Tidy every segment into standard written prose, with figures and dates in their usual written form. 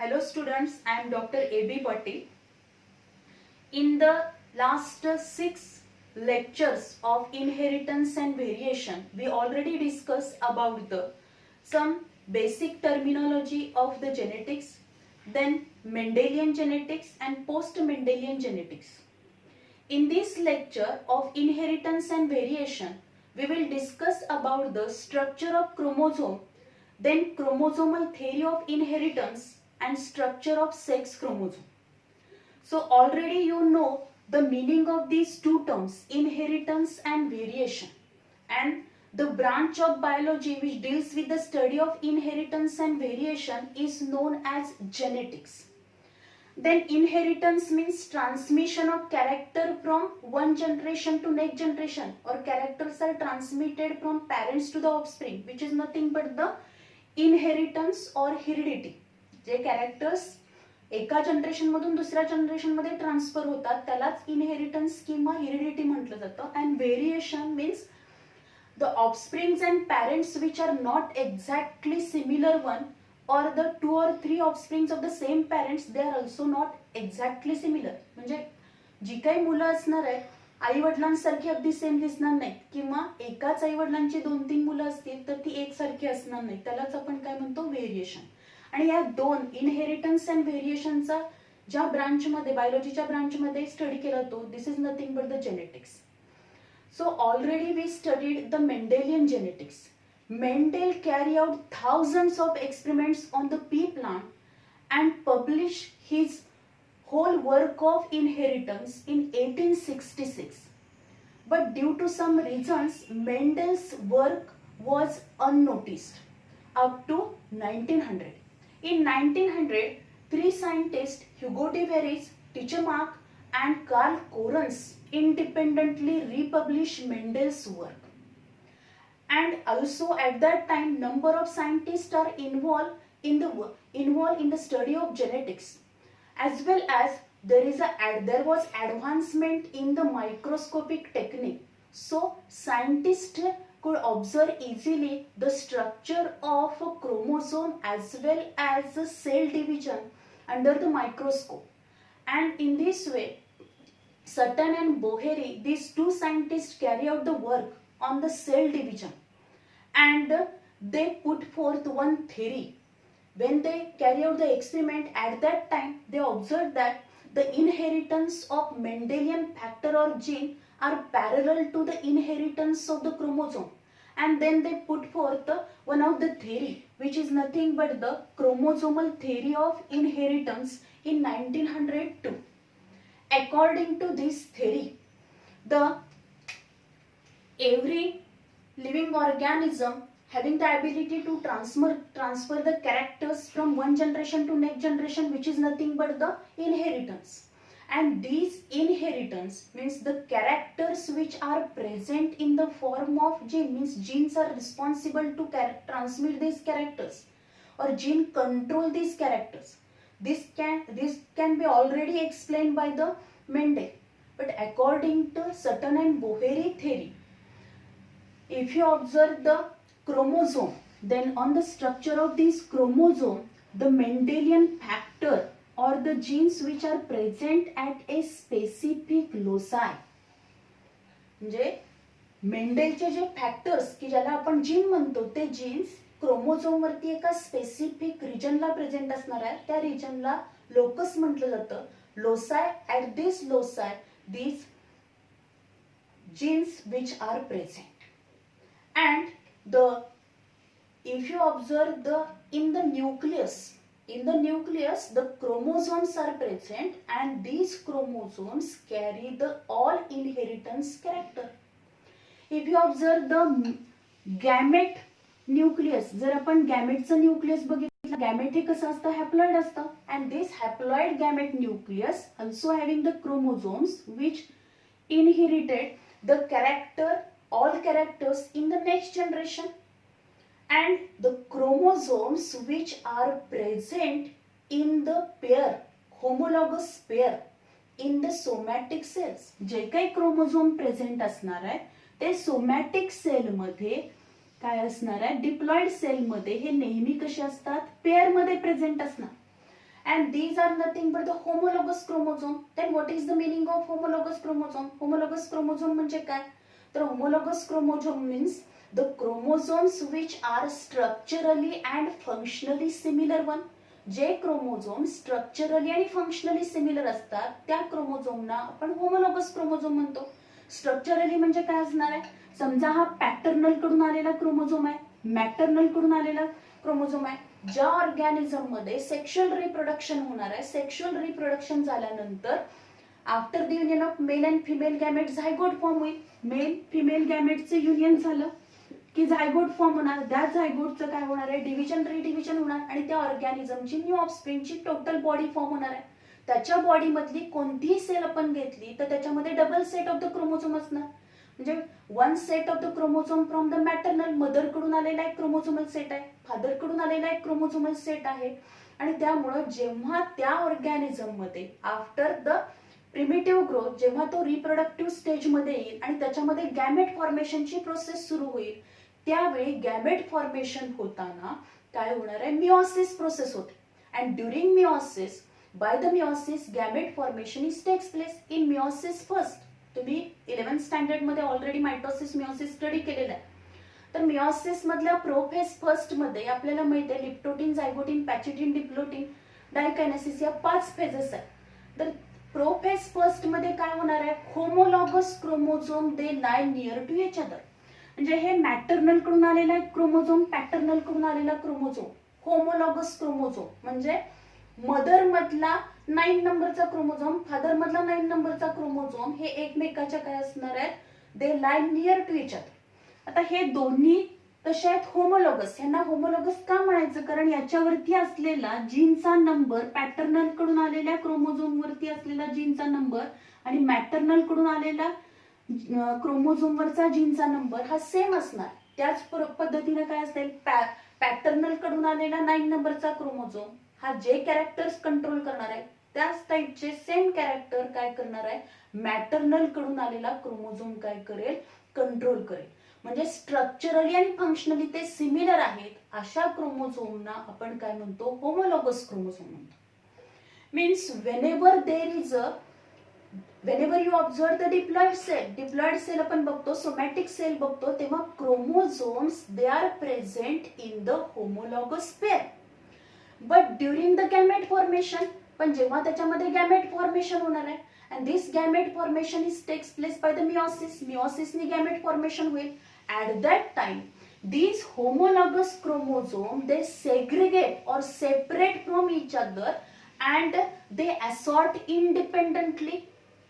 Hello students, I am Dr. A.B. Patil. In the last 6 lectures of inheritance and variation, we already discussed about some basic terminology of the genetics, then Mendelian genetics and post-Mendelian genetics. In this lecture of inheritance and variation, we will discuss about the structure of chromosome, then chromosomal theory of inheritance and structure of sex chromosome. So already you know the meaning of these two terms, inheritance and variation, and the branch of biology which deals with the study of inheritance and variation is known as genetics. Then inheritance means transmission of character from one generation to next generation, or characters are transmitted from parents to the offspring, which is nothing but the inheritance or heredity. जे characters एका generation मधून दुसऱ्या generation मध्ये transfer होतात त्यालाच inheritance किंवा heredity म्हटलं जातं. And variation means the offsprings and parents which are not exactly similar one or the 2 or 3 offsprings of the same parents, they are also not exactly similar. म्हणजे जी काही मुलं असणार आहेत आई वडिलांसारखी अगदी सेम दिसणार नाही, किंवा एकाच आई वडिलांची 2-3 मुलं असतील तर ती एकसारखी असणार नाही, त्यालाच आपण काय म्हणतो व्हेरिएशन. आणि या दोन इनहेरिटन्स अँड व्हेरिएशनचा ज्या ब्रांचमध्ये बायोलॉजीच्या ब्रांचमध्ये स्टडी केला जातो, this is nothing but the genetics. So already we studied the Mendelian genetics. Mendel carried out thousands of experiments on the pea plant and published his whole work of inheritance in 1866. But due to some reasons, Mendel's work was unnoticed up to 1900. In 1900, 3 scientists, Hugo de Vries, Tycho Mark, and Carl Correns, independently republished Mendel's work. And also at that time, number of scientists are involved in the study of genetics, as well as there was advancement in the microscopic technique. So scientists could observe easily the structure of a chromosome as well as the cell division under the microscope. And in this way, Sutton and Boheri, these two scientists carry out the work on the cell division, and they put forth one theory. When they carry out the experiment, at that time they observed that the inheritance of Mendelian factor or gene are parallel to the inheritance of the chromosome, and then they put forth one of the theory, which is nothing but the chromosomal theory of inheritance in 1902. According to this theory, every living organism having the ability to transfer the characters from one generation to next generation, which is nothing but the inheritance. And these inheritance means the characters which are present in the form of gene, means genes are responsible to transmit these characters, or gene control these characters. This can be already explained by the Mendel, but according to Sutton and Boheri theory, if you observe the chromosome, then on the structure of this chromosome, the Mendelian factor or the genes which are present at a specific loci, म्हणजे मेंडेलचे जे factors की ज्याला आपण gene म्हणतो, ते jeans chromosome वरती एका specific रिजनला present असणार आहे. त्या रिजनला लोकस म्हटलं जातं. Loci, at this loci these genes which are present. And if you observe in the nucleus, the chromosomes are present, and these chromosomes carry the all inheritance character. If you observe the gamete nucleus, जर आपण गॅमेटचं nucleus बघितलं, gamete हे कसं असतं, haploid असतं, and this haploid gamete nucleus also having the chromosomes which inherited the all characters in the next generation, and the chromosomes which are present in the pair, homologous pair in the somatic cells. जे काही chromosome present असणार आहे ते somatic sale मध्ये काय असणार आहे, diploid sale मध्ये हे नेहमी कसे असतात, पेअर मध्ये प्रेझेंट असणार. and these are nothing but the homologous chromosome. Then what is the meaning of homologous chromosome? Homologous chromosome म्हणजे काय? तर homologous chromosome means the chromosomes which are structurally and functionally similar one. जे chromosome structurally आणि functionally similar असतात त्या क्रोमोझोमना आपण homologous chromosome म्हणतो. Structurally म्हणजे काय असणार आहे? समजा हा पॅटर्नल कडून आलेला क्रोमोझोम आहे, मॅटर्नल कडून आलेला क्रोमोझोम आहे. ज्या ऑर्गॅनिझम मध्ये सेक्शुअल रिप्रोडक्शन होणार आहे, सेक्शुअल रिप्रोडक्शन झाल्यानंतर after the union of male and female gamete zygote form होईल. मेल फिमेल गॅमेटचं युनियन झालं की झायगोट फॉर्म होणार. त्या झायगोटचं काय होणार आहे? डिव्हिजन रिडिव्हिजन होणार आणि त्या ऑर्गॅनिझमची न्यू ऑफस्प्रिंगची टोटल बॉडी फॉर्म होणार आहे. त्याच्या बॉडी मधली कोणतीही सेल आपण घेतली तर त्याच्यामध्ये double set of the chromosome असणार. म्हणजे one set of the chromosome from the maternal, mother कडून आलेला एक क्रोमोझोमल सेट आहे, फादर कडून आलेला एक क्रोमोझोमल सेट आहे. आणि त्यामुळे जेव्हा त्या ऑर्गॅनिझम मध्ये आफ्टर द प्रिमिटिव्ह ग्रोथ, जेव्हा तो रिप्रोडक्टिव्ह स्टेज मध्ये येईल आणि त्याच्यामध्ये गॅमेट फॉर्मेशनची प्रोसेस सुरू होईल, त्यावेळी गॅमेट फॉर्मेशन होताना काय होणार आहे? मिओसिस प्रोसेस होते. And during meiosis, by the meiosis gamete formation is takes place in meiosis first. तुम्ही 11th स्टँडर्ड मध्ये ऑलरेडी मायटोसिस मिओसिस स्टडी केलेला आहे. तर मिओसिस मधल्या प्रोफेज फर्स्ट मध्ये आपल्याला माहिती आहे लिप्टोटिन, झायगोटिन, पॅचिटिन, डिप्लोटिन, डायकायनेसिस या 5 फेजेस आहेत. तर प्रोफेज फर्स्ट मध्ये काय होणार आहे? Homologous chromosome they lie near to each other. म्हणजे हे मॅटर्नल कडून आलेला एक क्रोमोझोम, पॅटर्नल कडून आलेला क्रोमोझोम, होमोलॉगस क्रोमोझोम म्हणजे मदर मधला 9 नंबरचा क्रोमोझोम, फादर मधला 9 नंबरचा क्रोमोझोम हे एकमेकाच्या काय असणार आहेत? दे lie near to each other. आता हे दोन्ही तसे आहेत होमोलॉगस. यांना होमोलॉगस का म्हणायचं? कारण याच्यावरती असलेला जीनचा नंबर, पॅटर्नल कडून आलेल्या क्रोमोझोम वरती असलेला जीनचा नंबर आणि मॅटर्नल कडून आलेला क्रोमोझोम वरचा जीनचा नंबर हा सेम असणार. त्याच पद्धतीने काय असेल? पॅटर्नल कडून आलेला 9 नंबरचा क्रोमोझोम हा जे कॅरेक्टर्स कंट्रोल करणार आहे त्याच टाईपचे सेम कॅरेक्टर काय करणार आहे? मॅटर्नल कडून आलेला क्रोमोझोम काय करेल? कंट्रोल करेल. म्हणजे स्ट्रक्चरली आणि फंक्शनली ते सिमिलर आहेत अशा क्रोमोझोमना आपण काय म्हणतो? होमोलॉगस क्रोमोझोम म्हणतो. Means whenever you observe the diploid cell आपण बघतो, सोमॅटिक सेल बघतो, तेव्हा chromosomes they are present in the homologous pair. But during the gamete formation, पण जेव्हा त्याच्यामध्ये गॅमेट फॉर्मेशन होणार आहे and this gamete formation is takes place by the meiosis ni gamete formation होईल. At that time these homologous chromosome they segregate or separate from each other and they assort independently.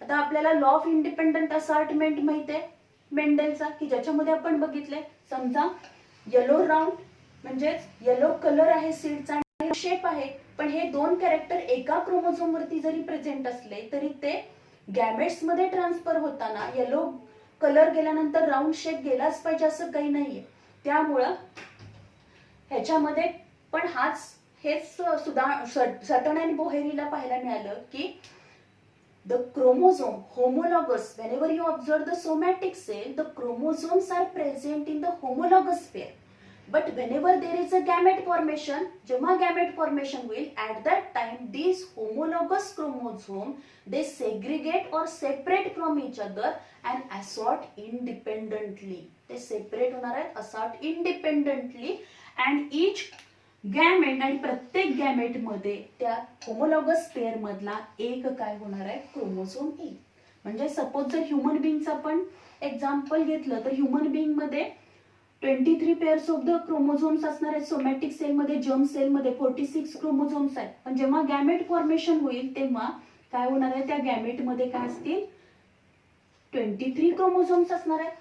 आता आपल्याला law of independent assortment माहिती आहे मेंडेलचा, की ज्याच्यामध्ये आपण बघितले समजा येलो राऊंड म्हणजे येलो कलर आहे सीडचा आणि शेप आहे, पण हे दोन कॅरेक्टर एका क्रोमोझोम वरती जरी प्रेझेंट असले तरी ते गॅमेट्स मध्ये ट्रान्सफर होताना येलो कलर गेल्यानंतर राऊंड शेप गेलाच पाहिजे असं काही नाहीये. त्यामुळं ह्याच्यामध्ये पण हेच सुद्धा सटन आणि बोहेरीला पाहायला मिळालं की the chromosome homologous, whenever you observe the somatic cell, the chromosomes are present in the homologous pair. But whenever there is a gamete formation, जेव्हा gamete formation होईल, at that time these homologous chromosome they segregate or separate from each other and assort independently. ते separate होणार आहेत, assort independently and each gamete आणि प्रत्येक gamete मध्ये त्या homologous pair मधला एक काय होणार आहे? क्रोमोझोम येईल. म्हणजे सपोज जर ह्युमन बिंगचं आपण एक्झाम्पल घेतलं तर ह्युमन बिंग मध्ये 23 पेअर्स ऑफ द क्रोमोझोम्स असणार आहेत. सोमॅटिक सेल मध्ये, जर्म सेल मध्ये 46 क्रोमोझोम्स आहेत. पण जेव्हा गॅमेट फॉर्मेशन होईल तेव्हा काय होणार आहे? त्या गॅमेट मध्ये काय असतील? 23 क्रोमोझोम्स असणार आहेत.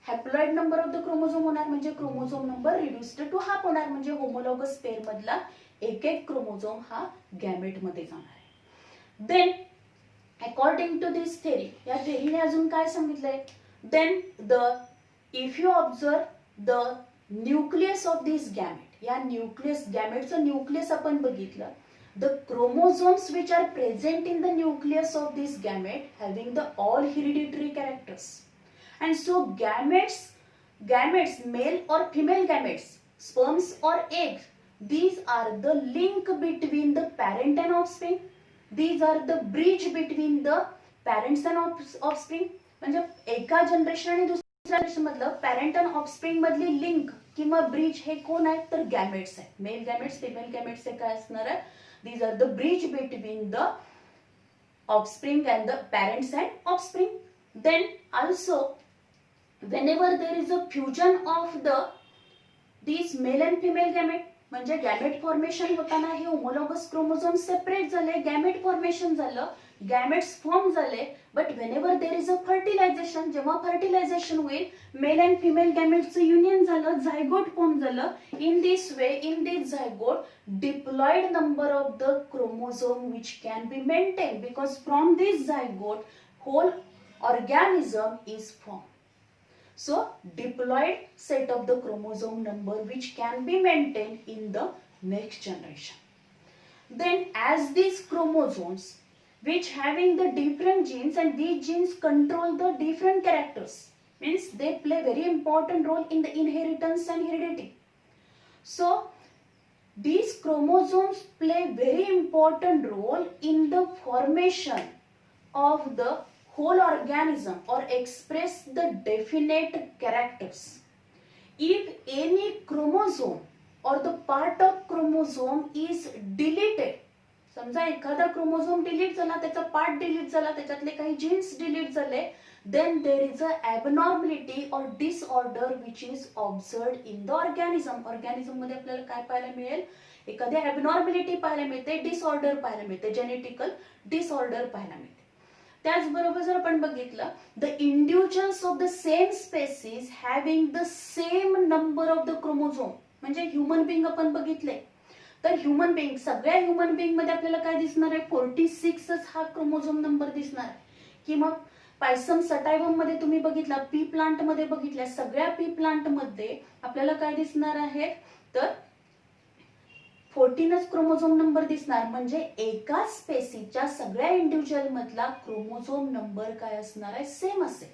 Haploid number of the chromosome होणार म्हणजे chromosome number reduced to half होणार म्हणजे होमोलॉगस पेअर मधला एक एक क्रोमोझोम हा गॅमेट मध्ये जाणार आहे. Then according to this theory, या थेरीने अजून काय सांगितलंय? Then if you observe the nucleus of this gamete, या न्यूक्लियस गॅमेटचं न्यूक्लियस आपण बघितलं. The chromosomes which are present in the nucleus of this gamete having the all hereditary characters. And so gametes, male or female gametes, sperms or eggs, these are the link between the parent and offspring. These are the bridge between the parents and offspring. म्हणजे एका generation आणि दुसऱ्या generation मधलं parent आणि offspring मधली link किंवा bridge हे कोण आहेत तर गॅमेट्स आहेत. मेल गॅमेट्स फिमेल गॅमेट्स हे काय असणार आहे. These are the bridge between the offspring and the parents and offspring. Then also whenever there is a fusion of these male and female gamete, म्हणजे गॅमेट फॉर्मेशन होताना हे homologous chromosome separate झाले, gamete formation झालं, gametes form झाले. But whenever there is a fertilization, जेव्हा fertilization होईल male and female गॅमेटचं union झालं, झायगोट फॉर्म झालं. In this way, in this zygote, diploid number of the chromosome which can be maintain because from this zygote whole organism is formed. So diploid set of the chromosome number which can be maintained in the next generation. Then as these chromosomes which having the different genes and these genes control the different characters, means they play very important role in the inheritance and heredity. So these chromosomes play very important role in the formation of the whole organism or express the definite characters. If any chromosome or the part of chromosome is deleted, समजा एखादा chromosome delete झाला, त्याचा part delete झाला, त्याच्यातले काही jeans delete झाले, then there is a abnormality or disorder which is observed in the organism. Organism मध्ये आपल्याला काय पाहायला मिळेल, एखादी abnormality पाहायला मिळते, डिसऑर्डर पाहायला मिळते, जेनेटिकल डिसऑर्डर पाहायला मिळते. त्याचबरोबर जर आपण बघितलं, the individuals of the same species having the same number of the chromosome, म्हणजे ह्युमन बिंग आपण बघितले तर ह्युमन बिंग, सगळ्या ह्युमन बिंग मध्ये आपल्याला काय दिसणार आहे, 46 हा क्रोमोझोम नंबर दिसणार आहे. की मग पायसम सटायवम मध्ये तुम्ही बघितला, पी प्लांट मध्ये बघितल्या, सगळ्या पी प्लांट मध्ये आपल्याला काय दिसणार आहे तर 14च क्रोमोझोम नंबर दिसणार. म्हणजे एका स्पेसीच्या सगळ्या इंडिव्हिज्युअल मधला क्रोमोझोम नंबर काय असणार आहे, सेम असेल.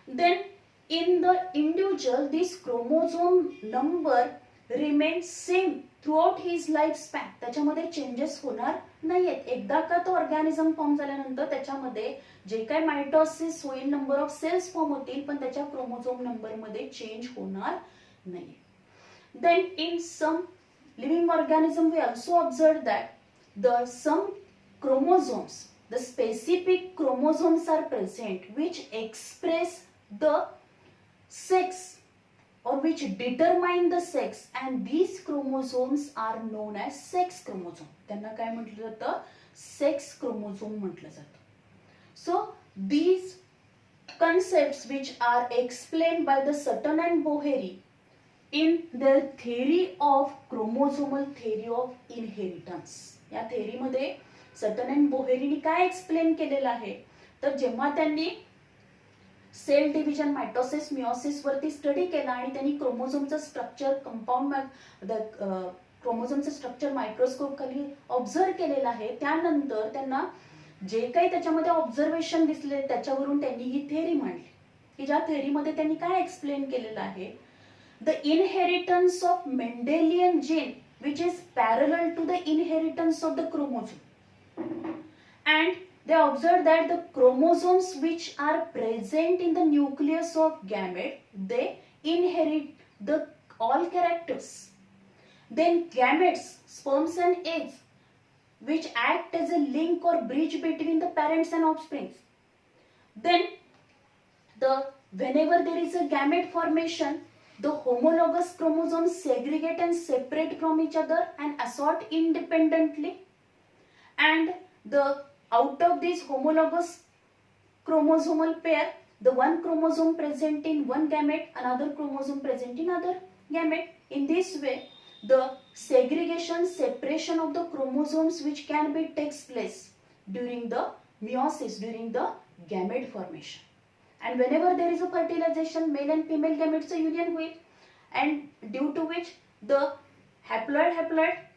Then in the individual this chromosome number remain same throughout his life span. त्याच्यामध्ये चेंजेस होणार नाहीयेत. एकदा का तो ऑर्गॅनिझम फॉर्म झाल्यानंतर त्याच्यामध्ये जे काय मायटोसिस होईल, नंबर ऑफ सेल्स फॉर्म होतील, पण त्याच्या क्रोमोझोम नंबर मध्ये चेंज होणार नाही. Then in some living organism we also observed that some chromosomes, the specific chromosomes are present which express the sex or which determine the sex, and these chromosomes are known as sex chromosome. त्यांना काय म्हटलं जातं, sex chromosome म्हटलं जातं. So these concepts which are explained by the Sutton and Boheri in their theory of chromosomal theory of inheritance. या theory मध्ये सटन and बोहेरीनी काय एक्सप्लेन केलेलं आहे तर जेव्हा त्यांनी सेल डिव्हिजन, मायटोसिस, मिओसिस वरती स्टडी केला आणि त्यांनी क्रोमोझोमचं स्ट्रक्चर, कंपाऊंड क्रोमोझोमचं स्ट्रक्चर मायक्रोस्कोप खाली ऑब्झर्व केलेलं आहे, त्यानंतर त्यांना जे काही त्याच्यामध्ये ऑब्झर्वेशन दिसले त्याच्यावरून त्यांनी ही थेअरी मांडली. की ज्या थेअरीमध्ये त्यांनी काय एक्सप्लेन केलेलं आहे, the inheritance of Mendelian gene which is parallel to the inheritance of the chromosome, and they observed that the chromosomes which are present in the nucleus of gamete they inherit the all characters. Then gametes, sperms and eggs which act as a link or bridge between the parents and offspring. Then whenever there is a gamete formation, the homologous chromosomes segregate and separate from each other and assort independently, and out of this homologous chromosomal pair, the one chromosome present in one gamete, another chromosome present in other gamete. In this way, the segregation, separation of the chromosomes which can be takes place during the meiosis, during the gamete formation. And whenever there is a fertilization, male and female gametes union will, and due to which the haploid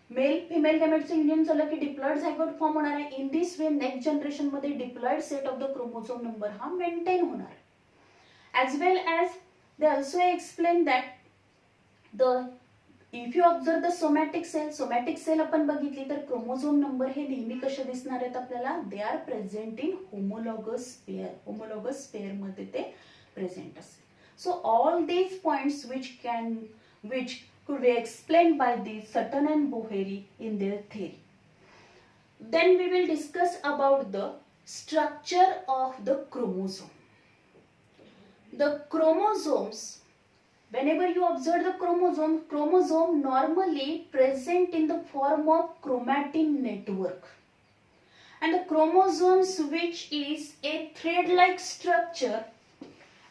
male female gametes union झालं की diploid zygote form होणार आहे. In this way next generation मध्ये diploid set of the chromosome number हा maintain होणार आहे. as well as they also explain that if you observe the somatic cell आपण बघितली तर क्रोमोझोम नंबर हे नेहमी कसे दिसणार आहेत आपल्याला, दे are present in homologous pair मध्ये ते प्रेझेंट असेल. So all these points which could be explained by the Sutton and Boheri in their theory. Then we will discuss about the structure of the chromosome. The chromosomes, whenever you observe the chromosome normally present in the form of chromatin network. And the chromosomes which is a thread-like structure,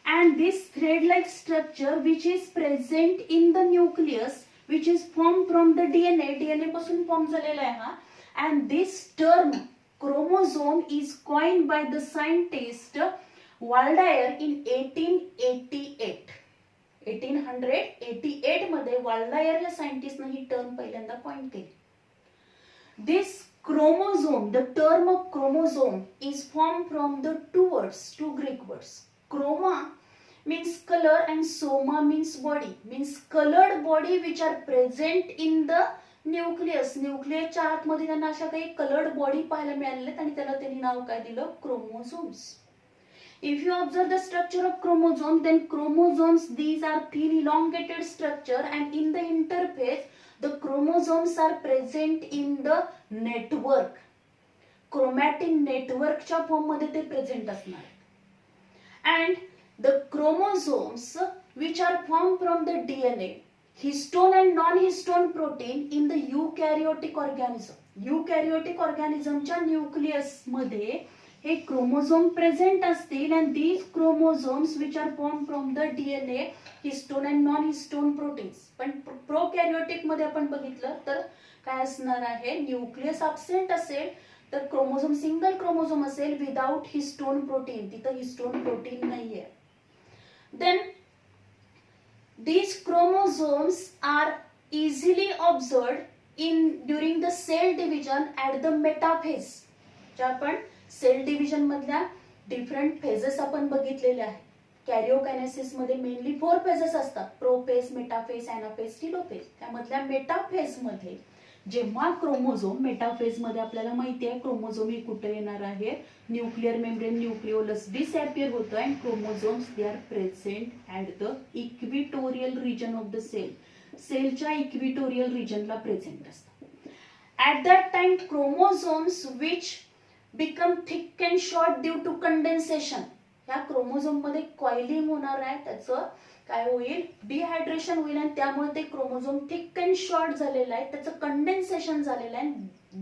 and this thread-like structure which is present in the nucleus, which is formed from the DNA पासून form झालेला आहे हा. And this term chromosome is coined by the scientist Waldeyer in 1888. 1888 मध्ये वाल्डायर या सायंटिस्टने ही term पहिल्यांदा coin केली. This chromosome, the term of chromosome is formed from the two Greek words. Chroma means color and soma means body, means colored body which are present in the nucleus. न्यूक्लियसच्या आतमध्ये त्यांना अशा काही coloured body पाहायला मिळाले आणि त्याला त्यांनी नाव काय दिलं, chromosomes. If you observe the structure of chromosome, then chromosomes, these are thin elongated structure, and in the interphase the chromosomes are present in the network. Chromatin network च्या फॉर्म मध्ये ते प्रेझेंट असणार. And the chromosomes which are formed from the DNA, histone and non-histone protein in the eukaryotic organism. Eukaryotic organism च्या nucleus मध्ये हे chromosome present असतील, and these chromosomes which are formed from the DNA, histone and non-histone proteins. पण प्रोकॅरियोटिक मध्ये आपण बघितलं तर काय असणार आहे, न्यूक्लियस अब्सेंट असेल तर क्रोमोझोम सिंगल क्रोमोझोम असेल विदाउट हिस्टोन प्रोटीन, तिथं हिस्टोन प्रोटीन नाहीये. Then these chromosomes are easily observed during the cell division at the metaphase. ज्या आपण सेल डिव्हिजन मधल्या डिफरंट फेजेस आपण बघितलेले आहेत. कॅरिओकायनेसिस मध्ये मेनली 4 फेजेस असतात, प्रोफेज, मेटाफेज, एनाफेज, टेलोफेज. त्यामधल्या मेटाफेज मध्ये जेव्हा क्रोमोझोम मेटाफेज मध्ये आपल्याला माहिती आहे क्रोमोझोम हे कुठे येणार आहे, न्यूक्लियर मेम्ब्रेन न्यूक्लिओलस डिसअपियर होतं, and chromosomes they are present at the equatorial region of the cell. सेलच्या इक्विटोरियल रिजनला प्रेझेंट असतात. At that time chromosomes which become thick and short due to condensation. ह्या chromosome मध्ये coiling होणार आहे, त्याचं काय होईल, डिहायड्रेशन होईल, आणि त्यामुळे ते क्रोमोझोम थिक अँड शॉर्ट झालेलं आहे, त्याचं कंडेन्सेशन झालेलं आहे,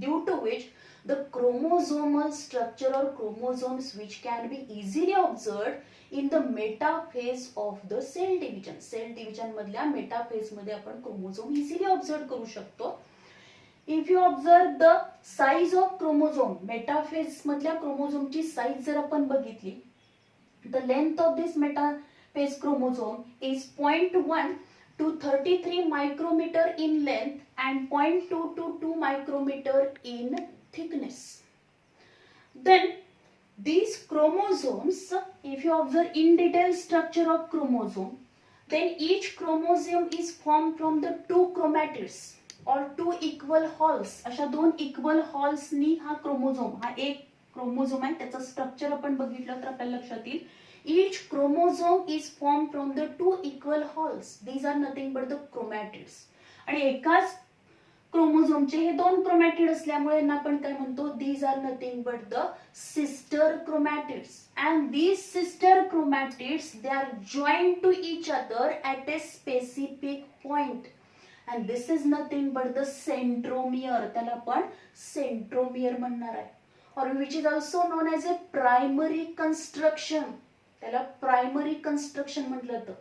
due to which the chromosomal structure or chromosomes which can be easily observed in the metaphase of the cell division. Cell division मधल्या मेटाफेज मध्ये आपण क्रोमोझोम इझिली ऑब्झर्व करू शकतो. If you observe the size of chromosome, metaphase मधल्या क्रोमोझोमची size जर आपण बघितली, the length of this metaphase chromosome is 0.1 to 33 micrometer in length and 0.2 to 2 micrometer in thickness. Then these chromosomes, if you observe in detail structure of chromosome, then each chromosome is formed from the 2 chromatids or 2 equal halls. अशा 2 equal halls नी हा chromosome, हा एक chromosome आहे, त्याचं structure आपण बघितलं तर आपल्याला लक्षात येईल. Each chromosome is formed from the 2 equal halls. These are nothing but the chromatids. आणि एकाच क्रोमोझोमचे हे 2 क्रोमॅटिड असल्यामुळे आपण काय म्हणतो, these are nothing but the sister chromatids. And these sister chromatids, they are joined to each other at a specific point. And this is nothing but the centromere. त्याला आपण centromere म्हणणार आहे. Or which is also known as a primary construction. त्याला primary construction म्हटलं जातं.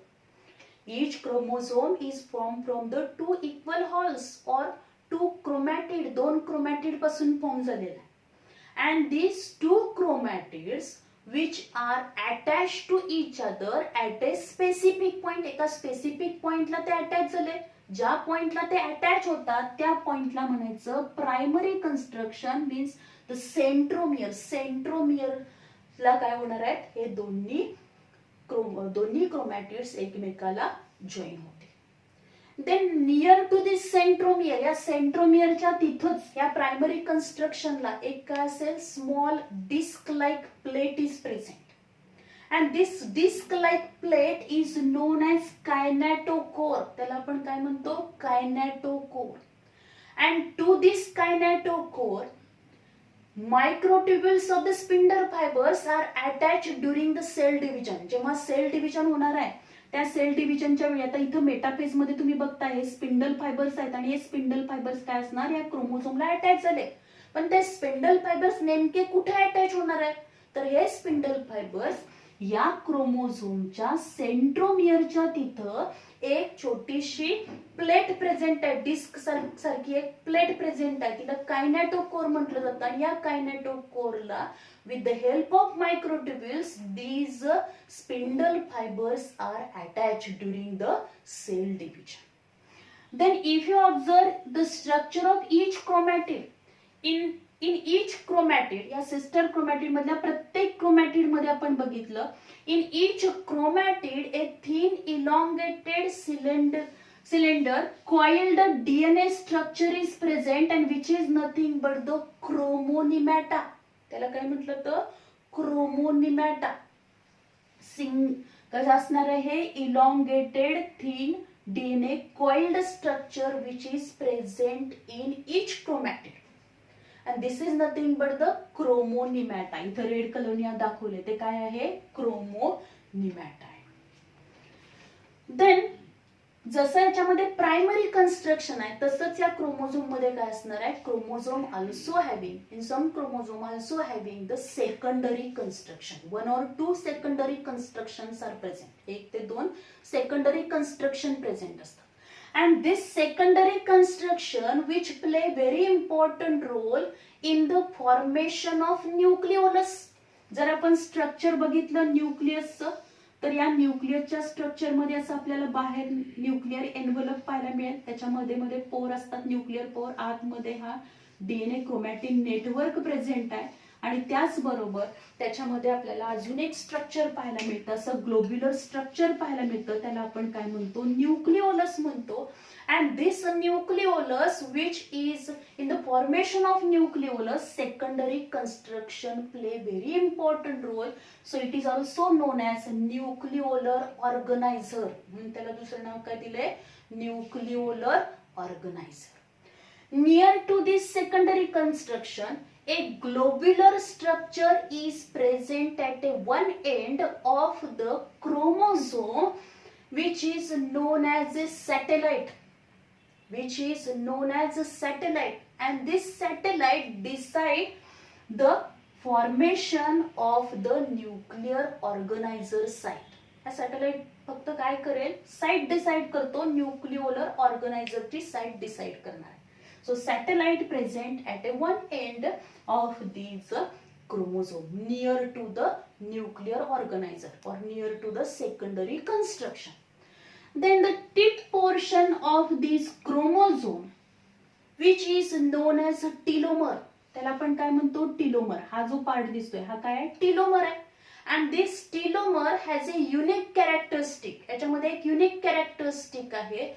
Each chromosome is formed from the 2 equal halls or 2 chromatid, 2 chromatid पासून form झालेला आहे. And these 2 chromatids which are attached to each other at a specific point, एका specific पॉइंटला ते attach झाले. ज्या पॉइंटला ते अटॅच होतात त्या पॉइंटला म्हणायचं primary construction, means the centromere. Centromere ला काय होणार आहेत, हे दोन्ही क्रोमॅटिड्स एकमेकाला जॉईन होते. Then near to this centromere, या सेंट्रोमियरच्या तिथंच या प्रायमरी कन्स्ट्रक्शनला एक काय असेल, small disc like plate is present. And this disc-like plate is known as kinetochore. त्याला आपण काय म्हणतो, kinetochore. And to this kinetochore, microtubules of the spindle fibers are attached during the cell division. जेव्हा sale division होणार आहे त्या sale डिव्हिजनच्या वेळी, आता इथं मेटाफेज मध्ये तुम्ही बघता हे स्पिंडल फायबर्स आहेत आणि हे स्पिंडल फायबर्स काय असणार, या क्रोमोझोमला अटॅच झाले. पण ते स्पिंडल फायबर्स नेमके कुठे अटॅच होणार आहे, तर हे स्पिंडल फायबर्स या क्रोमोझोमच्या सेंट्रोमियरच्या तिथं एक छोटीशी प्लेट प्रेझेंट आहे, डिस्क सारखी एक प्लेट प्रेझेंट आहे, तिला कायनेटोकोर म्हटलं जातं. आणि या कायनेटोकोरला with the help of microtubules these spindle fibers are attached during the cell division. Then if you observe the structure of each chromatid in each chromatid, या सिस्टर क्रोमॅटिड मधल्या प्रत्येक chromatid मध्ये आपण बघितलं, in each chromatid a thin elongated cylinder coiled DNA structure is present and which is nothing but the chromonimata. त्याला काय म्हटलं तर क्रोमोनिमॅटा. कसं असणार आहे हे, elongated thin DNA coiled structure which is present in each chromatid. and this is nothing but the chromonimata. इथं red कलरने दाखवले ते काय आहे, क्रोमोनिमॅटा आहे. देन जसं याच्यामध्ये प्रायमरी कन्स्ट्रक्शन आहे तसंच या क्रोमोझोम मध्ये काय असणार आहे, chromosome also having in some chromosome also having the secondary construction. 1 or 2 secondary constructions are present. 1 ते 2 सेकंडरी कन्स्ट्रक्शन प्रेझेंट असतात. And this secondary construction which play very important role in the formation of nucleolus. जर आपण structure बघितलं न्यूक्लियसचं, तर या न्यूक्लियसच्या structure मध्ये असं आपल्याला बाहेर न्यूक्लिअर एनव्हलप पाहायला मिळेल. त्याच्यामध्ये मध्ये पोर असतात, न्यूक्लिअर पोर. आतमध्ये हा डीएनए क्रोमॅटिन नेटवर्क प्रेझेंट आहे. आणि त्याचबरोबर त्याच्यामध्ये आपल्याला अजून एक स्ट्रक्चर पाहायला मिळतं, असं ग्लोब्युलर स्ट्रक्चर पाहायला मिळतं. त्याला आपण काय म्हणतो, न्यूक्लिओलस म्हणतो. And this nucleolus which is in the formation of nucleolus secondary construction play very important role, so it is also known as nucleolar organizer. म्हणून त्याला दुसरं नाव काय दिलंय, nucleolar organizer. Near to this secondary construction a globular structure is present at one end of the chromosome which is known as a satellite. And this satellite decide the formation of the nuclear organizer site. हा satellite फक्त काय करेल, site decide करतो, न्यूक्लिओलर organiser ची site decide करणार आहे. So satellite present at one end of these chromosome near to the nuclear organizer or near to the secondary construction. Then the tip portion of this chromosome which is known as telomere. त्याला आपण काय म्हणतो, telomere. हा जो part दिसतोय हा काय आहे, टेलोमर आहे. And this telomere has a unique characteristic. याच्यामध्ये एक युनिक कॅरेक्टरिस्टिक आहे.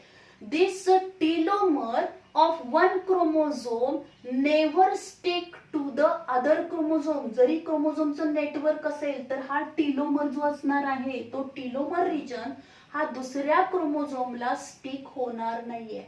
This telomere of one chromosome never stick to the other chromosome. जरी क्रोमोझोमचं नेटवर्क असेल तर हा टेलोमर जो असणार आहे तो टेलोमर रिजन हा दुसऱ्या क्रोमोझोमला स्टिक होणार नाहीये.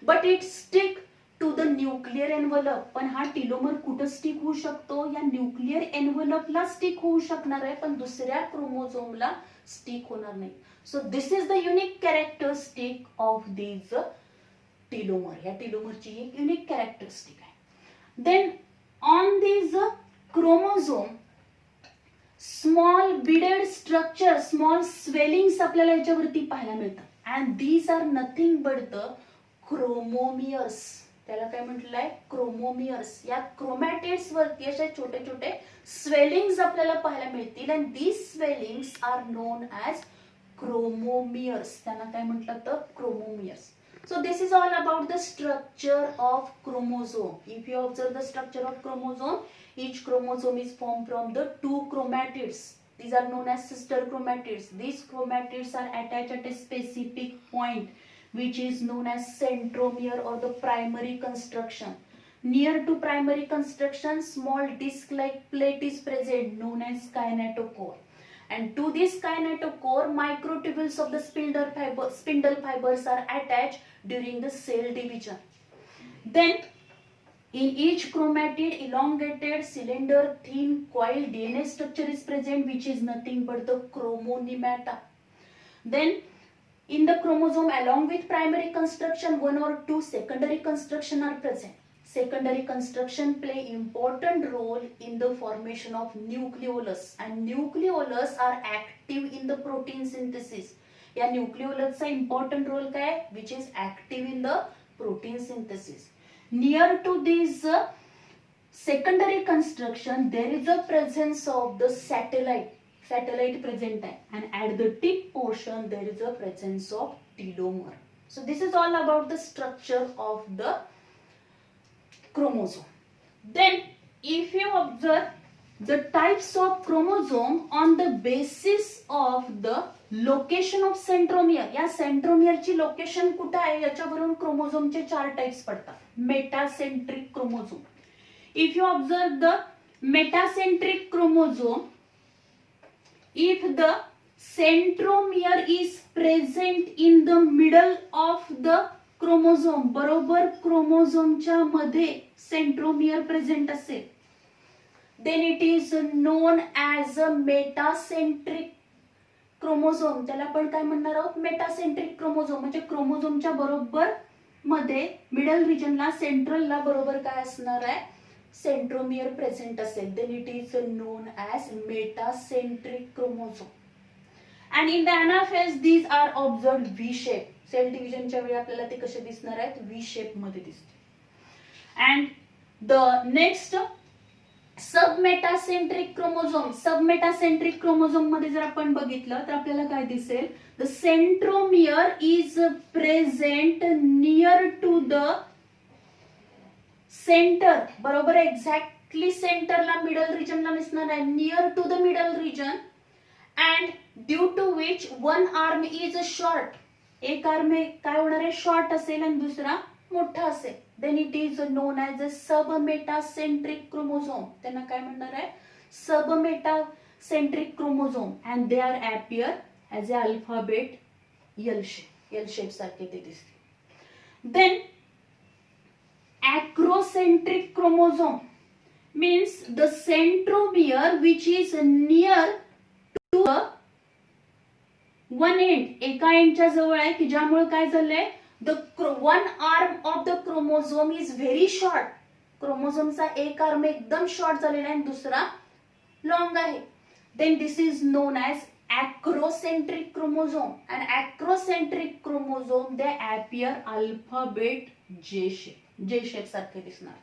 But it stick to the nuclear envelope. पण हा टेलोमर कुठं स्टिक होऊ शकतो, या न्यूक्लिअर एनव्हलपला स्टिक होऊ शकणार आहे, पण दुसऱ्या क्रोमोझोमला स्टिक होणार नाही. So this is the unique characteristic of this telomere. या टेलोमरची एक युनिक कॅरेक्टरिस्टिक आहे. Then on this chromosome small beaded structure, small swellings आपल्याला याच्यावरती पाहायला मिळतात. And these are nothing but the chromomeres. त्याला काय म्हटलंय, क्रोमोमियर्स. या क्रोमॅटिड्स वरती अशा छोटे छोटे स्वेलिंग्स आपल्याला पाहायला मिळतील. And these swellings are known as chromomeres. त्यांना काय म्हटलं तर chromomeres. So this is all about the structure of chromosome. If you observe the structure of chromosome, each chromosome is formed from the 2 chromatids. These are known as sister chromatids. These chromatids are attached at a specific point which is known as centromere or the primary construction. Near to primary construction, small disc-like plate is present known as kinetochore. And to this kinetochore, microtubules of the spindle fibers are attached during the cell division. Then, in each chromatid, elongated cylinder thin coil DNA structure is present, which is nothing but the chromonemata. Then, in the chromosome, along with primary construction, one or two secondary construction are present. Secondary construction play important role in the formation of nucleolus, and nucleolus are active in the protein synthesis. या nucleolus चा important role काय आहे? Which is active in the protein synthesis. Near to this secondary construction, there is a presence of the satellite present आहे, and at the tip portion there is a presence of telomere. So this is all about the structure of the chromosome. Then if you observe the types of chromosome on the basis of the location of centromere, या centromere ची location कुठे आहे याच्यावरून क्रोमोझोमचे 4 types पडतात. Metacentric chromosome. If you observe the metacentric chromosome, if the centromere is present in the middle of the chromosome, बरोबर क्रोमोझोमच्या मध्ये centromere present असेल, then it is known as a metacentric chromosome. त्याला आपण काय म्हणणार आहोत? Metacentric chromosome. म्हणजे क्रोमोझोमच्या बरोबर मध्ये मिडल रिजनला सेंट्रलला बरोबर काय असणार आहे? सेंट्रोमियर प्रेझेंट असेल. then it is known as metacentric chromosome. and in the anaphase these are observed V shape. Cell डिव्हिजनच्या वेळी आपल्याला ते कसे दिसणार आहेत? V शेप मध्ये दिसते. and the next submetacentric chromosome. Submetacentric chromosome मध्ये जर आपण बघितलं तर आपल्याला काय दिसेल? The centromere is present near to the center. बरोबर एक्झॅक्टली सेंटरला मिडल रिजनला दिसणार आहे, near to the middle region. And due to which one arm is short. एक आर्म काय होणार आहे? शॉर्ट असेल आणि दुसरा मोठा असेल. then it is known as a submetacentric chromosome. त्यांना काय म्हणणार आहे? submetacentric chromosome, and they are appear as a alphabet L shape सारखे ते दिसते. then acrocentric chromosome means the centromere which is near to the one end. एका एंडच्या जवळ आहे की ज्यामुळे काय झालंय? The one arm of the chromosome is very short. क्रोमोझोमचा एक आर्म एकदम शॉर्ट झालेला आहे आणि दुसरा लॉंग आहे. then this is known as acrocentric chromosome. and acrocentric chromosome they appear alphabet J shape सारखे दिसणार.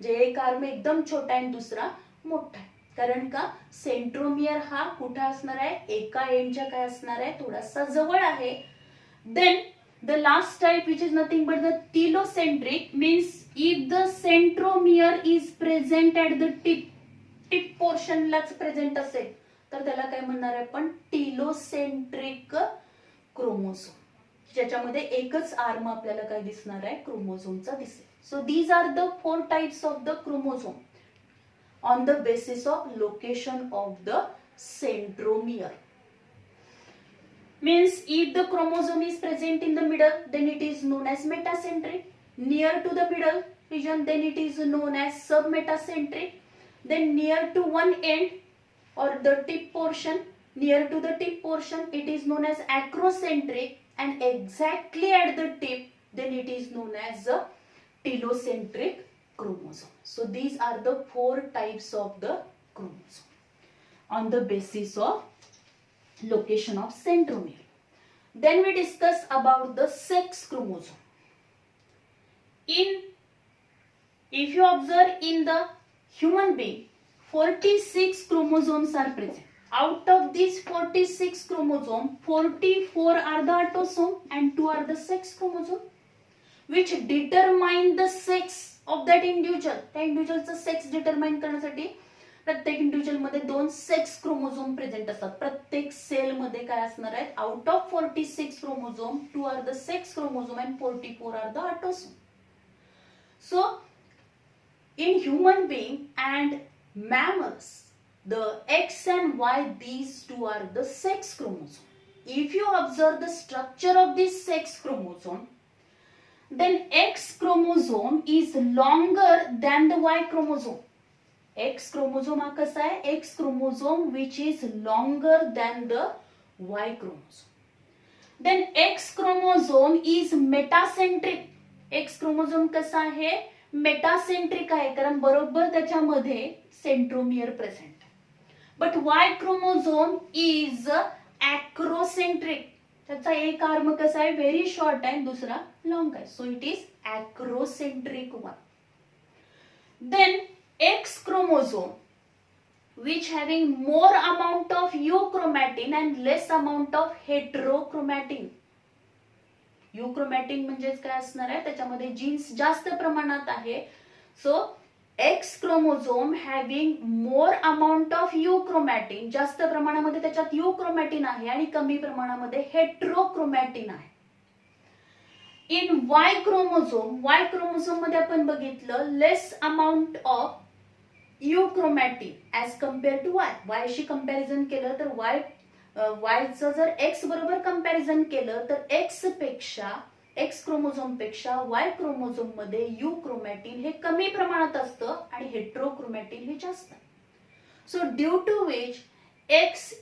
जे एक आर्म एकदम छोटा आहे आणि दुसरा मोठा आहे. कारण का? सेंट्रोमियर हा कुठे असणार आहे? एका एंडच्या काय असणार आहे? थोडासा जवळ आहे. then the last type, which is nothing but the telocentric, means if the centromere is present at the tip portion लाच प्रेझेंट असेल तर त्याला काय म्हणणार आहे आपण? Telocentric chromosome. ज्याच्यामध्ये एकच आर्म आपल्याला काय दिसणार आहे? क्रोमोझोमचा दिसेल. So these are the 4 types of the chromosome on the basis of location of the centromere. Means if the chromosome is present in the middle, then it is known as metacentric. Near to the middle region, then it is known as submetacentric. Then near to one end or the tip portion, near to the tip portion, it is known as acrocentric. And exactly at the tip, then it is known as the telocentric chromosome. So these are the 4 types of the chromosome on the basis of location of centromere. Then we discuss about the sex chromosome. If you observe in the human being, 46 chromosomes are present. Out of these 46 chromosomes, 44 are the autosome and 2 are the sex chromosome, which determine the sex of that individual. त्या individualचा sex determine करण्यासाठी प्रत्येक individual मध्ये 2 sex chromosome present असतात. प्रत्येक sale मध्ये काय असणार आहेत, out of 46 chromosome 2 are the sex chromosome and 44 are the autosome. So in human being and mammals, the X and Y, these two are the sex chromosome. If you observe the structure of this sex chromosome, then X chromosome is longer than the Y chromosome. X chromosome हा कसा आहे, X chromosome which is longer than the Y chromosome. Then X chromosome is metacentric. X chromosome कसा आहे, metacentric आहे, कारण बरोबर त्याच्यामध्ये centromere present. But Y chromosome is acrocentric. त्याचा एक आर्म कसा आहे, व्हेरी शॉर्ट आहे, दुसरा लॉंग आहे. So it is acrocentric one. Then X chromosome which having more amount of euchromatin and less amount of heterochromatin. Euchromatin म्हणजेच काय असणार आहे, त्याच्यामध्ये जीन्स जास्त प्रमाणात आहे. So X chromosome having more amount of euchromatin, जास्त प्रमाणामध्ये त्याच्यात युक्रोमॅटिन आहे आणि कमी प्रमाणामध्ये हेट्रोक्रोमॅटिन आहे. इन वाय क्रोमोझोम मध्ये आपण बघितलं less amount of euchromatin as compare to वायशी कंपॅरिझन केलं तर वायचं जर एक्स बरोबर कंपॅरिझन केलं तर एक्स क्रोमोझोम पेक्षा वाय क्रोमोझोम मध्ये युक्रोमॅटिन हे कमी प्रमाणात असतं आणि हेट्रोक्रोमॅटिन हे जास्त. So due to which X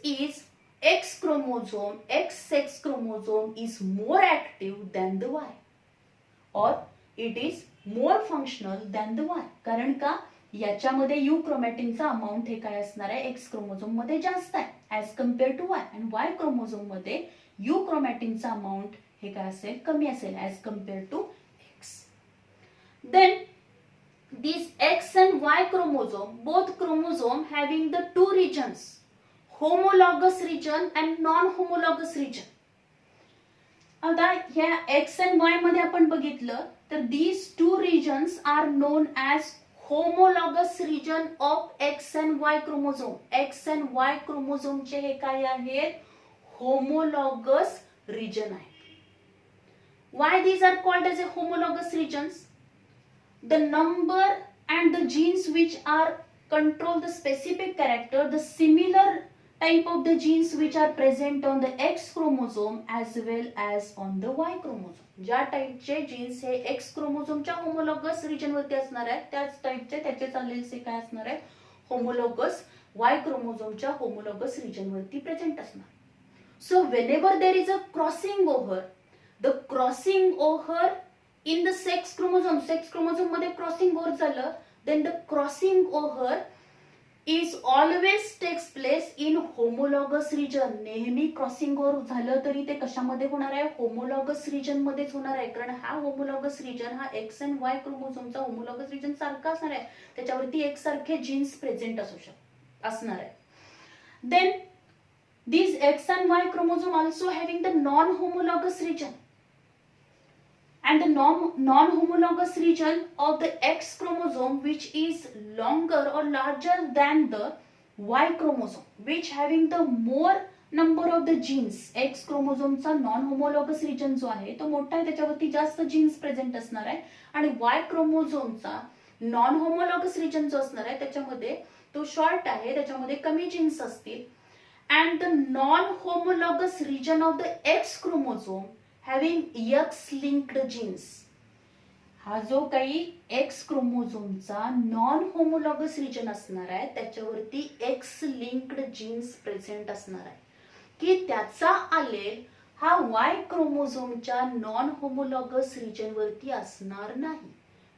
sex chromosome is more active than the Y or it is more functional than the Y. कारण का, याच्यामध्ये युक्रोमॅटिनचा अमाऊंट हे काय असणार आहे, एक्स क्रोमोझोम मध्ये जास्त आहे ऍज कम्पेअर टू वाय, आणि वाय क्रोमोझोम मध्ये युक्रोमॅटिनचा अमाऊंट हे काय असेल, कमी असेल as compare to X. Then these X and Y chromosome, both chromosome having the two regions, homologous region and non-homologous region. आता ह्या X and Y मध्ये आपण बघितलं तर these two regions are known as homologous region of X and Y chromosome. X and Y chromosome चे हे काय आहेत, homologous region आहे. Why these are called as a homologous regions? The number and the genes which are control the specific character, the similar type of the genes which are present on the X chromosome as well as on the Y chromosome. ज्या टाइपचे jeans हे X क्रोमोझोमच्या homologous region वरती असणार आहेत, त्याच टाइपचे त्याचे चाललेले काय असणार आहेत, होमोलॉगस Y क्रोमोझोमच्या होमोलॉगस रिजन वरती प्रेझेंट असणार. So whenever there is a crossing over, the crossing over in the sex chromosome मध्ये क्रॉसिंग ओव्हर झालं, then the crossing over is always takes place in homologous region. नेहमी crossing over झालं तरी ते कशामध्ये होणार आहे, होमोलॉगस रिजन मध्येच होणार आहे. कारण हा होमोलॉगस रिजन हा एक्स अँड वाय क्रोमोझोमचा होमोलॉगस रिजन सारखा असणार आहे, त्याच्यावरती एक सारखे जीन्स प्रेझेंट असणार आहे. Then these X and Y chromosome also having the non-homologous region. And the non-homologous region of the X chromosome which is longer or larger than the Y chromosome, which having the more number of the genes. X chromosome चा non-homologous region जो आहे तो मोठा आहे, त्याच्यावरती जास्त jeans present असणार आहे, आणि Y chromosome चा non-homologous region जो असणार आहे त्याच्यामध्ये तो शॉर्ट आहे, त्याच्यामध्ये कमी जीन्स असतील. And the non-homologous region of the X chromosome having X-linked genes. हा जो काही X क्रोमोझोमचा नॉन होमोलॉगस रिजन असणार आहे त्याच्यावरती X-linked जीन्स प्रेझेंट असणार आहे, की त्याचा आलेल हा Y क्रोमोझोमच्या नॉन होमोलॉगस रिजन वरती असणार नाही.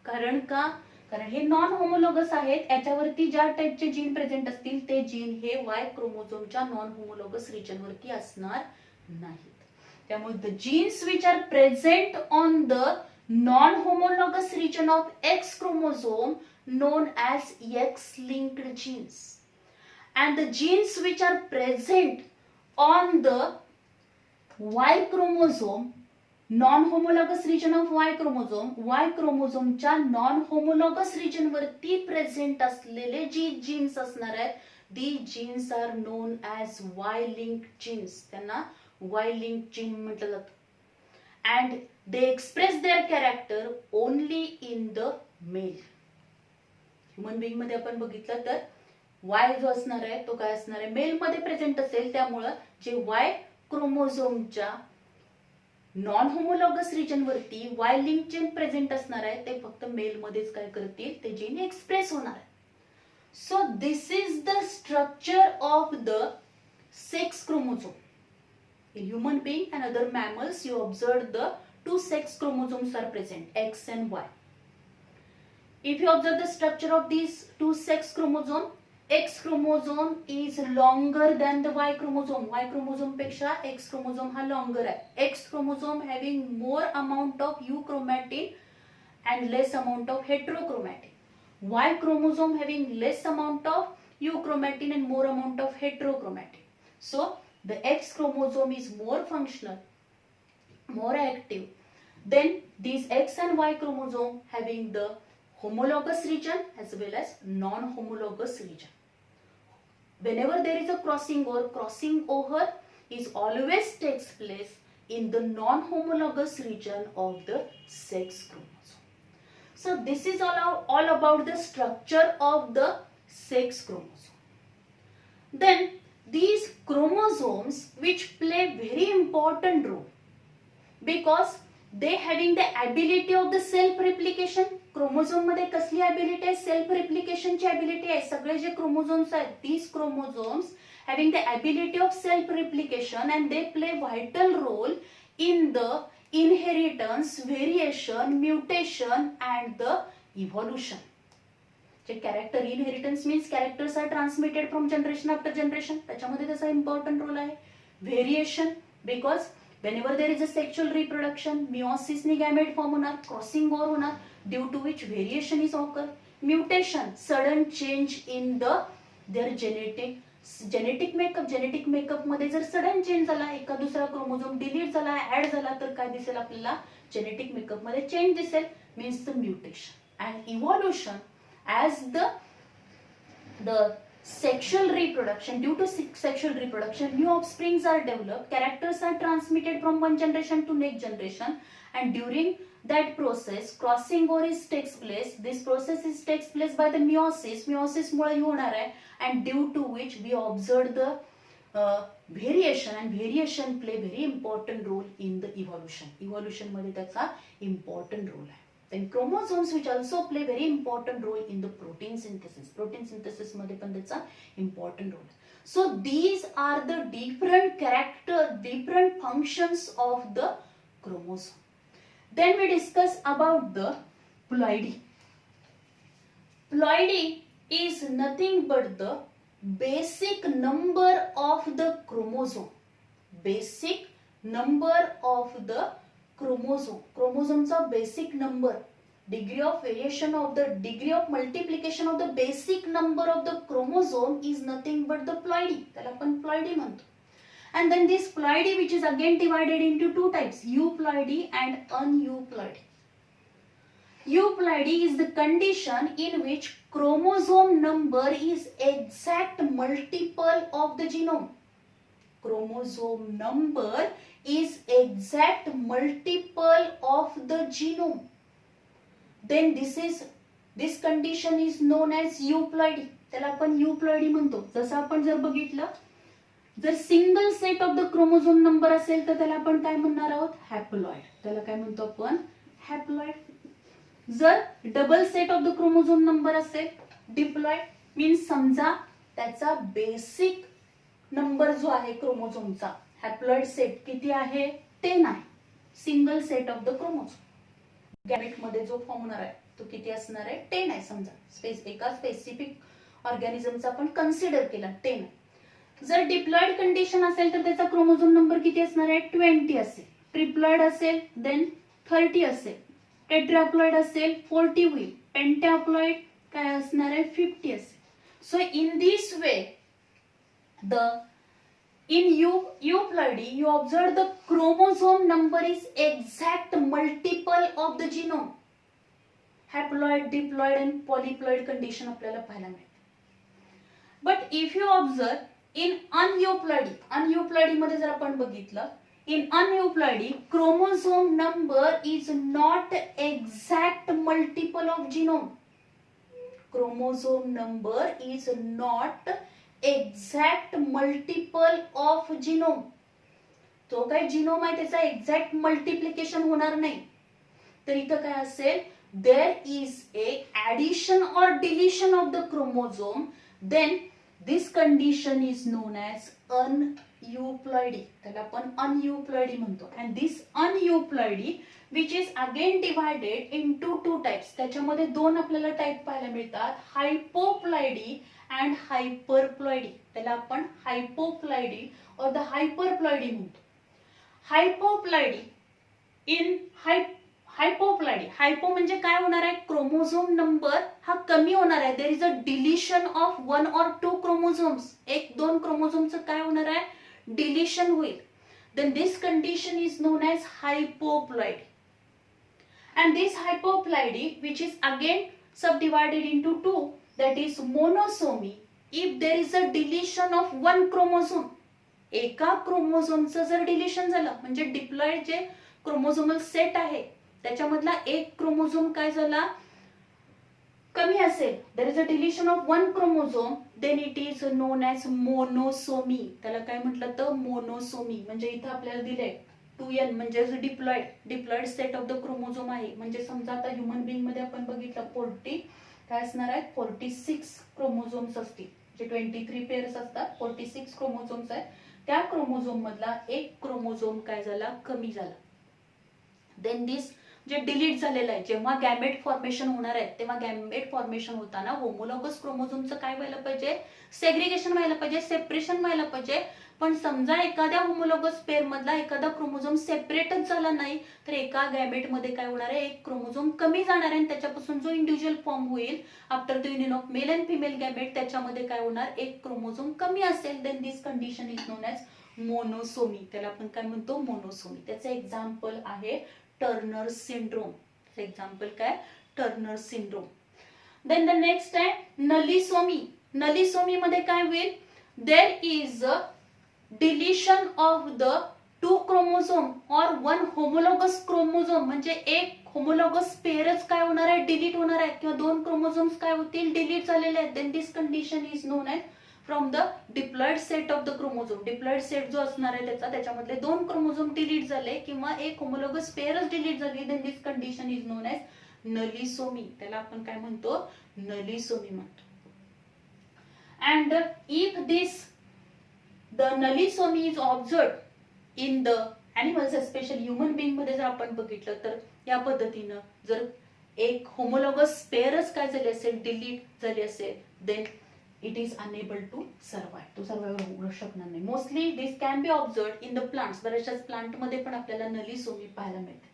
कारण का, कारण हे नॉन होमोलॉगस आहेत, याच्यावरती ज्या टाइपचे जीन प्रेझेंट असतील ते जीन हे Y क्रोमोझोमच्या नॉन होमोलॉगस रिजन वरती असणार नाहीत. त्यामुळे the genes which are present on the non-homologous region of X chromosome known as X-linked genes, and the genes which are present on the Y chromosome non homologous region of Y क्रोमोझोमच्या non homologous region वरती present असलेले जी genes असणार आहेत, the genes are known as Y link genes. त्यांना Y link gene म्हटलं जातं. And they express their character only in the male. Human being मध्ये आपण बघितलं तर वाय जो असणार आहे तो काय असणार आहे, मेल मध्ये प्रेझेंट असेल. त्यामुळं जे वाय क्रोमोझोमच्या नॉन होमोलॉगस रिजन वरती वाय लिंक जीन प्रेझेंट असणार आहे ते फक्त मेल मध्येच काय करतील, ते जीन एक्सप्रेस होणार आहे. So this is the structure of the sex chromosome. In human being and other mammals, you observe the two sex chromosomes are present, X and Y. If you observe the structure of these two sex chromosome, X chromosome is longer than the Y chromosome. Y chromosome पेक्षा X chromosome हा longer आहे. X chromosome having more amount of euchromatin and less amount of heterochromatin. Y chromosome having less amount of euchromatin and more amount of heterochromatin. So the X chromosome is more functional, more active than these X and Y chromosome having the homologous region as well as non-homologous region. Whenever there is a crossing over is always takes place in the non-homologous region of the sex chromosome. So this is all about the structure of the sex chromosome. Then these chromosomes which play very important role because they having the ability of the self replication. Chromosome मध्ये कसली ability आहे, self रिप्लिकेशनची ability आहे. सगळे जे chromosomes आहेत, these chromosomes having the ability of self replication and they play vital role in the inheritance, variation, mutation and the evolution. जे character inheritance means characters are transmitted from generation after generation, त्याच्यामध्ये त्याचा important role आहे. Variation because whenever there is a sexual reproduction, मिओसिसने gamete form होणार, crossing over होणार, due to which variation is occur. Mutation, sudden change in the their genetic makeup मध्ये जर sudden change झाला, एका दुसरा क्रोमोझोम डिलीट झाला, ऍड झाला, तर काय दिसेल आपल्याला, जेनेटिक मेकअप मध्ये चेंज दिसेल, means the mutation. And evolution as the sexual reproduction, due to sexual reproduction new offsprings are developed, characters are transmitted from one generation to next generation, and during that process crossing over takes place. This process takes place by the meiosis मुळे होणार आहे, and due to which we observe the variation, and variation play very important role in the evolution मध्ये त्याचा important role आहे. Then chromosomes which also play very important role in the protein synthesis मध्ये पण त्याचा important role. So these are the different functions of the chromosome. Then we discuss about the ploidy. Ploidy is nothing but the basic number of the chromosome. Basic number of the क्रोमोझोमचा basic number, degree of variation of the degree of multiplication of the basic number of the chromosome is nothing but the ploidy. त्याला आपण ploidy म्हणतो. And then this ploidy which is again divided into two types, euploidy and uneuploidy. Euploidy is the condition in which chromosome number is exact multiple of the genome. Chromosome number is exact multiple of the genome. Then this condition is known as euploidy. त्याला आपण euploidy म्हणतो. जसं आपण जर बघितलं, जर single set of the chromosome number असेल तर त्याला आपण काय म्हणणार आहोत, हॅप्लॉइड. त्याला काय म्हणतो आपण, हॅप्लॉइड. जर double set of the chromosome number असेल, डिप्लॉइड. मीन्स समजा त्याचा बेसिक नंबर जो आहे क्रोमोझोमचा, हॅप्लॉइड सेट किती आहे, 10 आहे. Single set of the chromosome gamete मध्ये जो फॉर्म होणार आहे तो किती असणार आहे, 10 आहे. समजा एका स्पेसिफिक ऑर्गॅनिझमचा आपण कन्सिडर केला, 10 आहे. जर डिप्लॉइड कंडिशन असेल तर त्याचा क्रोमोझोम नंबर किती असणार आहे, 20 असेल. ट्रिप्लॉइड असेल देन 30 असेल. टेट्राप्लॉइड असेल 40 होईल. पेंटॅप्लॉइड काय असणार आहे, 50 असेल. So in this way the In euploidy, you observe the chromosome number is exact multiple of the genome. Haploid, diploid and polyploid condition आपल्याला पाहायला मिळते. But if you observe in uneuploidy मध्ये जर आपण बघितलं, in uneuploidy, chromosome number is not exact multiple of genome. Chromosome number is not exact multiple of genome. तो काय genome आहे त्याचा एक्झॅक्ट मल्टिप्लिकेशन होणार नाही. तर इथं काय असेल, there is a addition or deletion of the chromosome, then this condition is known as uneuploidy. त्याला आपण uneuploidy म्हणतो. And this uneuploidy which is again divided into two types. त्याच्यामध्ये दोन आपल्याला टाइप पाहायला मिळतात, हायपोप्लॉइडी and hyperploidy. त्याला आपण हायपोप्लॉइडी or the hyperploidy म्हणतो. हायपोप्लॉइडी इन हायपोप्लॉइडी, हायपो म्हणजे काय होणार आहे, क्रोमोझोम नंबर हा कमी होणार आहे. There is a deletion of 1 or 2 क्रोमोझोम्स. एक दोन क्रोमोझोमचं काय होणार आहे, डिलिशन होईल. Then this condition is known as hypoploidy. And this hypoploidy, which is again subdivided into two, that is monosomy, if there is a deletion of one chromosome. एका क्रोमोझोमचं जर डिलिशन झालं म्हणजे डिप्लॉइड जे क्रोमोझोमल सेट आहे त्याच्यामधला एक chromosome काय झाला, कमी असेल, there is a deletion of one chromosome, then it is known as monosomy. त्याला काय म्हटलं तर मोनोसोमी. म्हणजे इथं आपल्याला दिले 2n म्हणजे diploid set of the chromosome आहे. म्हणजे समजा आता ह्युमन बिंग मध्ये आपण बघितलं 40 काय असणार आहेत, 46 क्रोमोझोम्स असतील, जे 23 पेअर्स असतात, 46 क्रोमोझोम्स आहेत. त्या क्रोमोझोम मधला एक क्रोमोझोम काय झाला, कमी झाला. देन दिस जे डिलीट झालेलं आहे, जेव्हा गॅमेट फॉर्मेशन होणार आहे तेव्हा गॅमेट फॉर्मेशन होताना होमोलॉगस क्रोमोझोमचं काय व्हायला पाहिजे, सेग्रिगेशन व्हायला पाहिजे, सेपरेशन व्हायला पाहिजे. पण समजा एखाद्या होमोलॉगस पेअर मधला एखादा क्रोमोझोम सेपरेटच झाला नाही तर एका गॅमेट मध्ये काय होणार आहे, एक क्रोमोझोम कमी जाणार आहे आणि त्याच्यापासून जो इंडिव्हिज्युअल फॉर्म होईल after the union of male and female gamete त्याच्यामध्ये काय होणार, एक क्रोमोझोम कमी असेल. Then this condition is known as monosomy. त्याला आपण काय म्हणतो, मोनोसोमी. त्याचे एक्झाम्पल आहे टर्नर सिंड्रोम. एक्झाम्पल काय, Turner syndrome. Then the next आहे नलिसोमी. नलिसोमी मध्ये काय होईल, there is a deletion of the 2 chromosome or 1 homologous chromosome. म्हणजे एक होमोलॉगस पेअरच काय होणार आहे, डिलीट होणार आहे किंवा 2 क्रोमोझोम्स काय होतील, डिलीट झालेले आहेत. Then this condition is known as from the diploid set of the chromosome. Diploid set जो असणार आहे त्याच्यामधले 2 क्रोमोझोम डिलीट झाले किंवा एक होमोलॉगस पेअरच डिलीट झाली. Then this condition is known as nullisomy. त्याला आपण काय म्हणतो, नलिसोमी म्हणतो. And if this the nullisomy is observed in the animals, especially human being मध्ये जर आपण बघितलं तर या पद्धतीनं जर एक होमोलॉगस पेअरच काय झाले असेल, डिलीट झाले असेल, then it is unable to survive. तो सर्वाइव्ह होऊ शकणार नाही. Mostly this can be observed in the plants. बऱ्याचशा प्लांट मध्ये पण आपल्याला नलिसोमी पाहायला मिळते.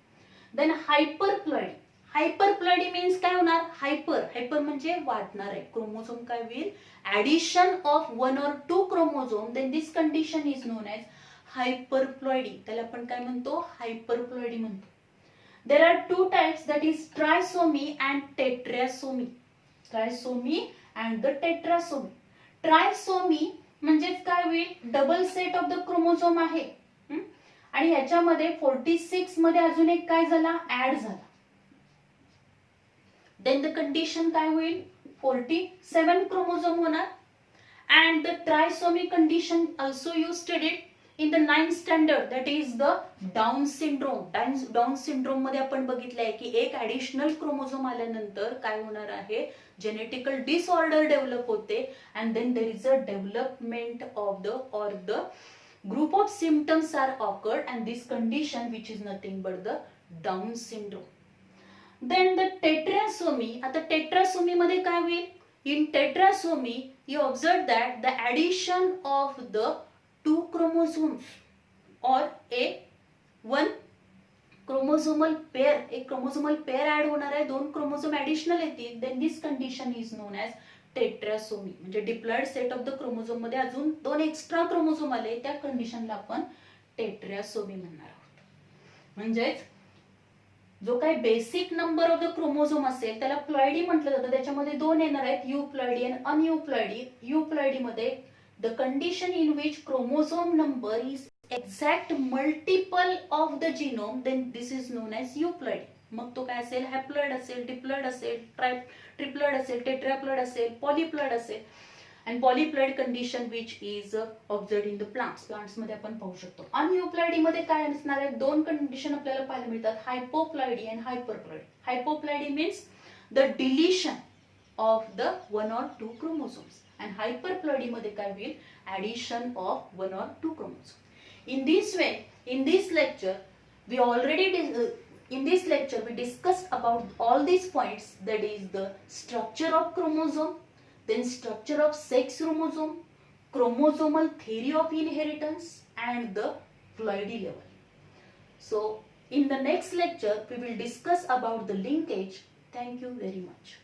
देन हायपरप्लॉइडी. हायपरप्लॉइडी मीन्स काय होणार, हायपर म्हणजे वाढणार आहे. क्रोमोझोम काय होईल, addition of 1 or 2 chromosome. Then this condition is known as hyperploidy. त्याला आपण काय म्हणतो, हायपरप्लॉइडी म्हणतो. There are 2 types, that is trisomy and tetrasomy. Trisomy and the tetrasomy. Trisomy म्हणजेच काय होईल, double set of the chromosome आहे आणि ह्याच्यामध्ये 46 मध्ये अजून एक काय झाला, ऍड झाला. देन द कंडिशन काय होईल, 47 क्रोमोझोम होणार. And the trisomy condition also you studied in the 9th standard, that is the Down syndrome. Down syndrome मध्ये आपण बघितलंय की एक ऍडिशनल क्रोमोझोम आल्यानंतर काय होणार आहे, जेनेटिकल डिसऑर्डर डेव्हलप होते. And then there is a development of the or the group of symptoms are occurred and this condition which is nothing but the Down syndrome. Then the tetrasomy. आता tetrasomy मध्ये काय होईल, in tetrasomy you observe that the addition of the 2 chromosomes or a 1 chromosomal pair, एक chromosomal pair add होणार आहे, 2 chromosome additional येतील. Then this condition is known as tetrasomy, म्हणजे diploid set of the chromosome मध्ये अजून 2 extra chromosome आले, त्या कंडिशनला आपण टेट्रासोमी म्हणणार आहोत. म्हणजेच जो काही basic number of the chromosome असेल त्याला प्लॉइडी म्हटलं जातं. त्याच्यामध्ये 2 येणार आहेत, युप्लॉइडी आणि अनयुप्लॉइडी. युप्लॉइडी मध्ये the condition in which chromosome number is exact multiple of the genome, then this is known as euploidy. मग तो काय असेल, हॅप्लॉइड असेल, डिप्लॉइड असेल, ट्रिप्लॉइड असेल, टेट्राप्लॉइड असेल, पॉलीप्लॉइड असेल. and polyploid condition which is observed in the plants मध्ये आपण पाहू शकतो. अनयुप्लॉइडी मध्ये काय असणार आहे, 2 कंडिशन आपल्याला पाहायला मिळतात, हायपोप्लॉइडी आणि hyperploidy. Hypoploidy means the deletion of the 1 or 2 chromosomes and hyperploidy मध्ये काय होईल, addition of 1 or 2 chromosomes. In this way, in this lecture we discussed about all these points, that is the structure of chromosome, then structure of sex chromosome, chromosomal theory of inheritance, and the ploidy level. So in the next lecture we will discuss about the linkage. Thank you very much.